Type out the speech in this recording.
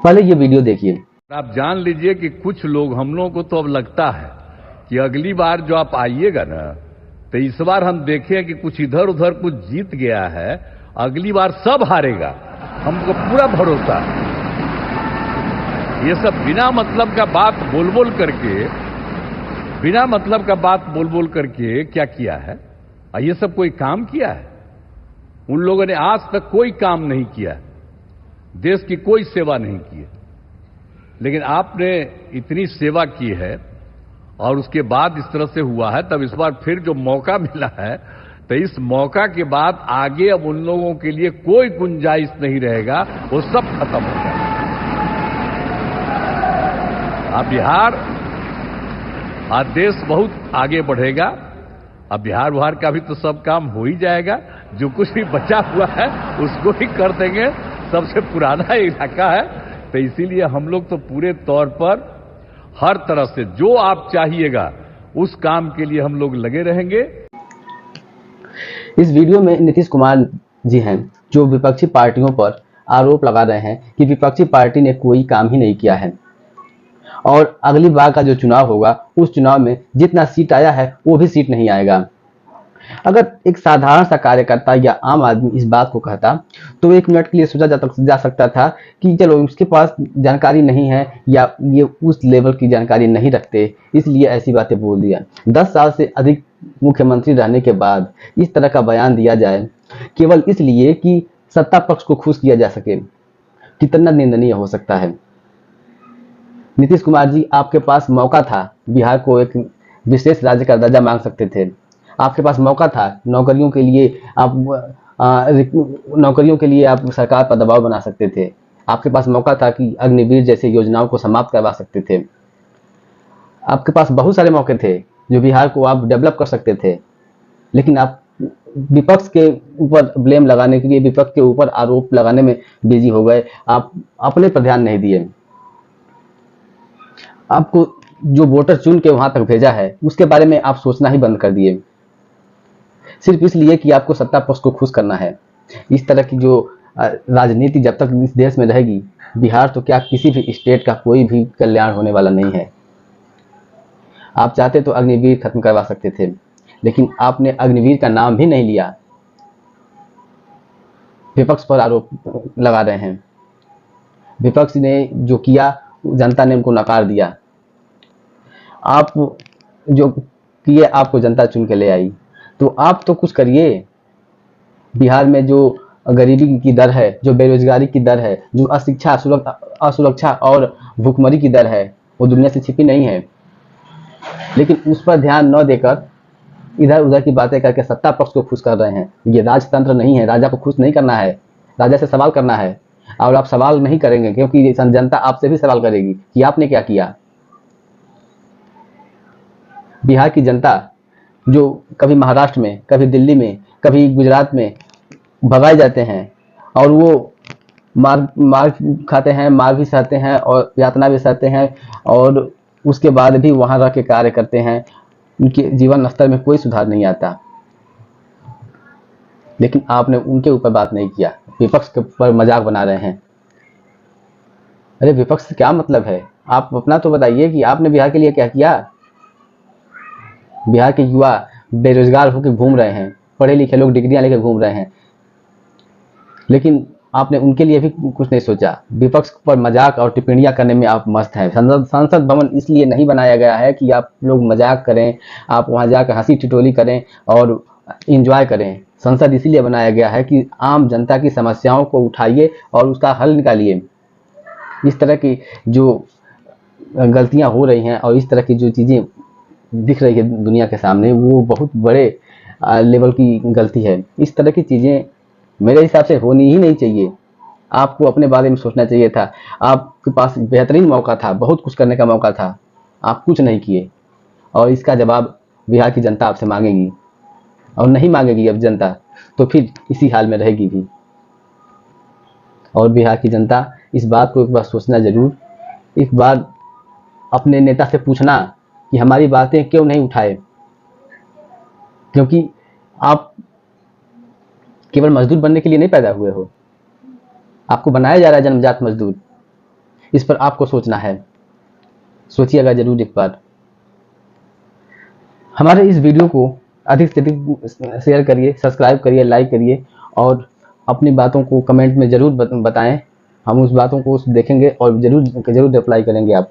पहले ये वीडियो देखिए। आप जान लीजिए कि कुछ लोग, हम लोगों को तो अब लगता है कि अगली बार जो आप आइएगा ना, तो इस बार हम देखें कि कुछ इधर उधर कुछ जीत गया है, अगली बार सब हारेगा, हमको पूरा भरोसा है। ये सब बिना मतलब का बात बोल बोल करके क्या किया है? ये सब कोई काम किया है? उन लोगों ने आज तक कोई काम नहीं किया, देश की कोई सेवा नहीं की है। लेकिन आपने इतनी सेवा की है और उसके बाद इस तरह से हुआ है, तब इस बार फिर जो मौका मिला है, तो इस मौका के बाद आगे अब उन लोगों के लिए कोई गुंजाइश नहीं रहेगा, वो सब खत्म हो जाएगा। अब बिहार, आज देश बहुत आगे बढ़ेगा। अब बिहार का भी तो सब काम हो ही जाएगा, जो कुछ भी बचा हुआ है उसको ही कर देंगे। सबसे पुराना इलाका है, तो इसीलिए हम लोग तो पूरे तौर पर हर तरह से जो आप चाहिएगा उस काम के लिए हम लोग लगे रहेंगे। इस वीडियो में नीतीश कुमार जी हैं, जो विपक्षी पार्टियों पर आरोप लगा रहे हैं कि विपक्षी पार्टी ने कोई काम ही नहीं किया है और अगली बार का जो चुनाव होगा उस चुनाव में जितना सीट आया है वो भी सीट नहीं आएगा। अगर एक साधारण सा कार्यकर्ता या आम आदमी इस बात को कहता तो 1 मिनट के लिए सोचा जा सकता था कि चलो उसके पास जानकारी नहीं है या ये उस लेवल की जानकारी नहीं रखते, इसलिए ऐसी बातें बोल दिया। 10 साल से अधिक मुख्यमंत्री रहने के बाद इस तरह का बयान दिया जाए केवल इसलिए कि सत्ता पक्ष को खुश किया जा सके, कितना निंदनीय हो सकता है। नीतीश कुमार जी, आपके पास मौका था, बिहार को एक विशेष राज्य का दर्जा मांग सकते थे। आपके पास मौका था, नौकरियों के लिए आप सरकार पर दबाव बना सकते थे। आपके पास मौका था कि अग्निवीर जैसे योजनाओं को समाप्त करवा सकते थे। आपके पास बहुत सारे मौके थे जो बिहार को आप डेवलप कर सकते थे, लेकिन आप विपक्ष के ऊपर ब्लेम लगाने के लिए, विपक्ष के ऊपर आरोप लगाने में बिजी हो गए। आप अपने पर ध्यान नहीं दिए। आपको जो वोटर चुन के वहां तक भेजा है उसके बारे में आप सोचना ही बंद कर दिए, सिर्फ इसलिए कि आपको सत्ता पक्ष को खुश करना है। इस तरह की जो राजनीति जब तक इस देश में रहेगी, बिहार तो क्या किसी भी स्टेट का कोई भी कल्याण होने वाला नहीं है। आप चाहते तो अग्निवीर खत्म करवा सकते थे, लेकिन आपने अग्निवीर का नाम भी नहीं लिया। विपक्ष पर आरोप लगा रहे हैं। विपक्ष ने जो किया जनता ने उनको नकार दिया। आप जो किए आपको जनता चुन के ले आई, तो आप तो कुछ करिए। बिहार में जो गरीबी की दर है, जो बेरोजगारी की दर है, जो अशिक्षा, असुरक्षा और भूखमरी की दर है, वो दुनिया से छिपी नहीं है। लेकिन उस पर ध्यान न देकर इधर उधर की बातें करके सत्ता पक्ष को खुश कर रहे हैं। ये राजतंत्र नहीं है। राजा को खुश नहीं करना है, राजा से सवाल करना है। और आप सवाल नहीं करेंगे क्योंकि जनता आपसे भी सवाल करेगी कि आपने क्या किया। बिहार की जनता जो कभी महाराष्ट्र में, कभी दिल्ली में, कभी गुजरात में भगाए जाते हैं और वो मार खाते हैं, मार भी सहते हैं और यातना भी सहते हैं, और उसके बाद भी वहां रह के कार्य करते हैं, उनके जीवन स्तर में कोई सुधार नहीं आता। लेकिन आपने उनके ऊपर बात नहीं किया, विपक्ष के ऊपर मजाक बना रहे हैं। अरे विपक्ष से क्या मतलब है? आप अपना तो बताइए कि आपने बिहार के लिए क्या किया। बिहार के युवा बेरोजगार होकर घूम रहे हैं, पढ़े लिखे लोग डिग्रियां लेकर घूम रहे हैं, लेकिन आपने उनके लिए भी कुछ नहीं सोचा। विपक्ष पर मजाक और टिप्पणियां करने में आप मस्त हैं। संसद भवन इसलिए नहीं बनाया गया है कि आप लोग मजाक करें, आप वहां जाकर हंसी ठिठोली करें और इंजॉय करें। संसद इसीलिए बनाया गया है कि आम जनता की समस्याओं को उठाइए और उसका हल निकालिए। इस तरह की जो गलतियां हो रही हैं और इस तरह की जो चीजें दिख रही है दुनिया के सामने, वो बहुत बड़े लेवल की गलती है। इस तरह की चीजें मेरे हिसाब से होनी ही नहीं चाहिए। आपको अपने बारे में सोचना चाहिए था। आपके पास बेहतरीन मौका था, बहुत कुछ करने का मौका था, आप कुछ नहीं किए, और इसका जवाब बिहार की जनता आपसे मांगेगी। और नहीं मांगेगी अब जनता तो फिर इसी हाल में रहेगी भी। और बिहार की जनता इस बात को एक बार सोचना जरूर, एक बार अपने नेता से पूछना कि हमारी बातें क्यों नहीं उठाए, क्योंकि आप केवल मजदूर बनने के लिए नहीं पैदा हुए हो। आपको बनाया जा रहा है जन्मजात मजदूर। इस पर आपको सोचना है, सोचिएगा जरूर एक बार। हमारे इस वीडियो को अधिक से अधिक शेयर करिए, सब्सक्राइब करिए, लाइक करिए और अपनी बातों को कमेंट में जरूर बताएं। हम उस बातों को देखेंगे और जरूर रिप्लाई करेंगे आप।